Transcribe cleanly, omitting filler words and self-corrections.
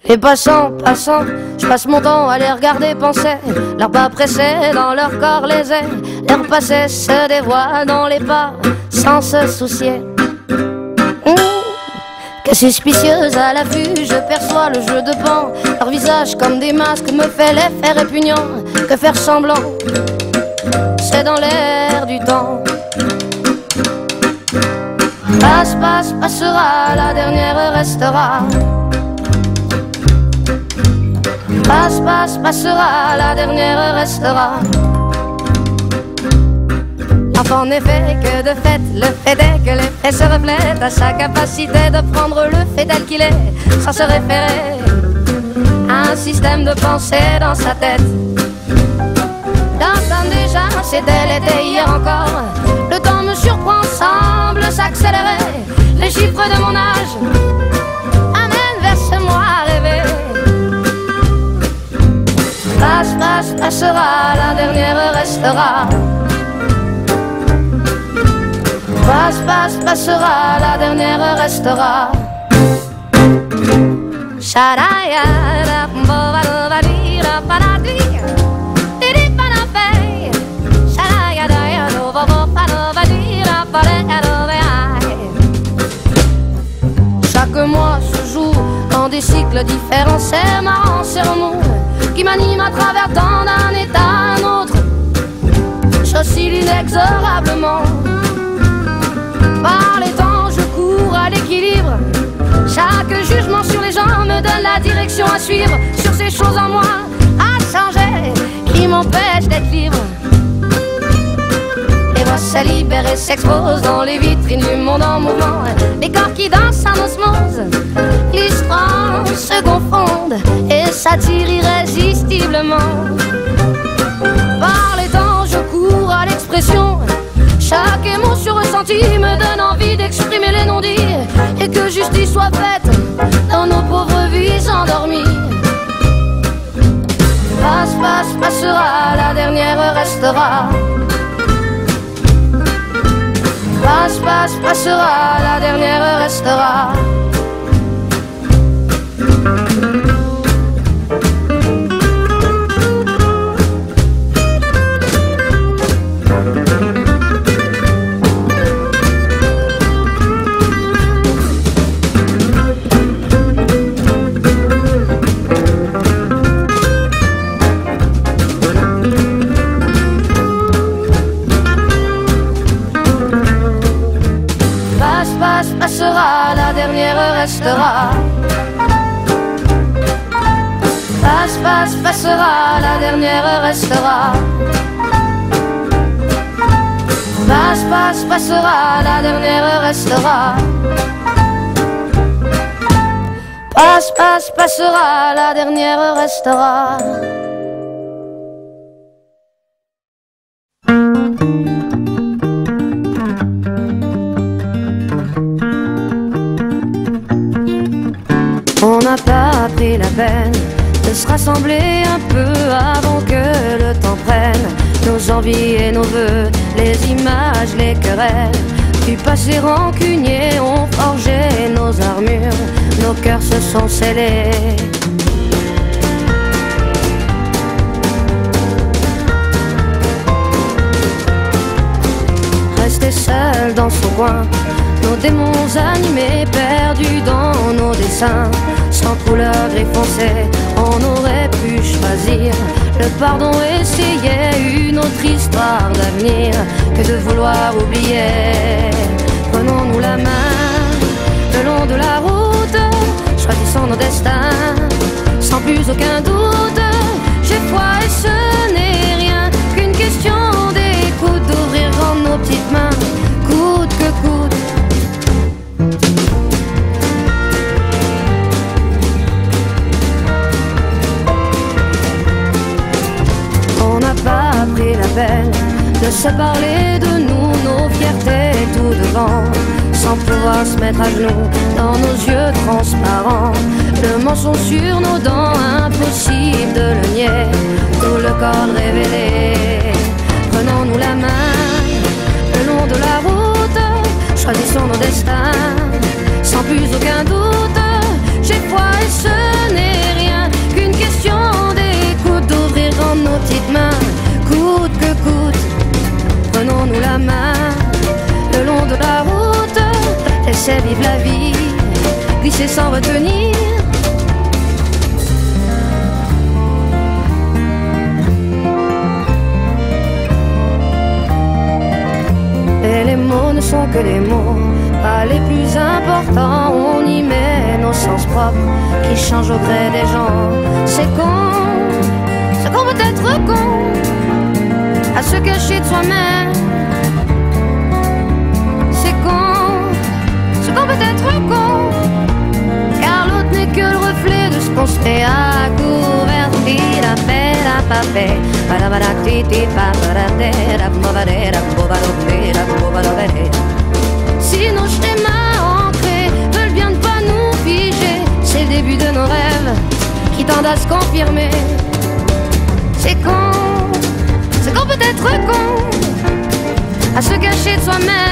Les passants, je passe mon temps à les regarder penser. Leurs pas pressés dans leur corps les ailes. Leur passé se dévoile dans les pas sans se soucier. Que suspicieuse à l'affût, je perçois le jeu de pan. Leur visage comme des masques me fait l'effet répugnant. Que faire semblant, c'est dans l'air du temps. Passe, passera, la dernière restera. Passe, passera, la dernière restera. En effet, que de fait, le fait est que les faits se reflètent à sa capacité de prendre le fait tel qu'il est, sans se référer à un système de pensée dans sa tête. D'entendre déjà, c'était l'été hier encore. Le temps me surprend, semble s'accélérer. Les chiffres de mon âge amènent vers ce moi rêvé. Passe, passera, la dernière restera. Passe, passera, la dernière restera. Chaque mois se joue dans des cycles différents. C'est marrant, c'est remous qui m'anime à travers tant d'un état à un autre. J'oscille inexorablement. Par les temps, je cours à l'équilibre. Chaque jugement sur les gens me donne la direction à suivre. Sur ces choses en moi à changer qui m'empêchent d'être libre. Les voix se libèrent et s'exposent dans les vitrines du monde en mouvement. Les corps qui dansent en osmose, l'histoire se confondent et s'attirent irrésistiblement. Par les temps, je cours à l'expression. Chaque émotion ressentie me donne envie d'exprimer les non-dits et que justice soit faite dans nos pauvres vies endormies. Passe, passera, la dernière restera. Passe, passera, la dernière restera. Passera, la dernière restera. Passe, passera, la dernière restera. Passe, passera, la dernière restera. Passe, passera, la dernière restera. On n'a pas pris la peine de se rassembler un peu avant que le temps prenne nos envies et nos vœux, les images, les querelles du passé rancunier ont forgé nos armures, nos cœurs se sont scellés. Rester seul dans son coin, nos démons animés, perdus dans nos dessins. Sans couleur gris foncé, on aurait pu choisir le pardon, essayer une autre histoire d'avenir que de vouloir oublier. Prenons-nous la main le long de la route, choisissons nos destins sans plus aucun doute. J'ai foi et ce n'est rien qu'une question d'écoute, d'ouvrir grand nos petites mains, coûte que coûte. On n'a pas pris la peine de se parler de nous, nos fiertés tout devant, sans pouvoir se mettre à genoux dans nos yeux transparents. Le mensonge sur nos dents, impossible de le nier, tout le corps révélé. Prenons-nous la main le long de la route, choisissons nos destins sans plus aucun doute. J'ai foi et ce n'est sait vivre la vie, glisser sans retenir. Et les mots ne sont que des mots, pas les plus importants. On y met nos sens propres qui changent au gré des gens. C'est qu'on peut être con, à se cacher de soi-même. C'est qu'on peut être con, car l'autre n'est que le reflet de ce qu'on se fait à couvertir à faire à paper. Si nos schémas ancrés veulent bien ne pas nous figer, c'est le début de nos rêves qui tendent à se confirmer. C'est qu'on peut être con, à se cacher de soi-même.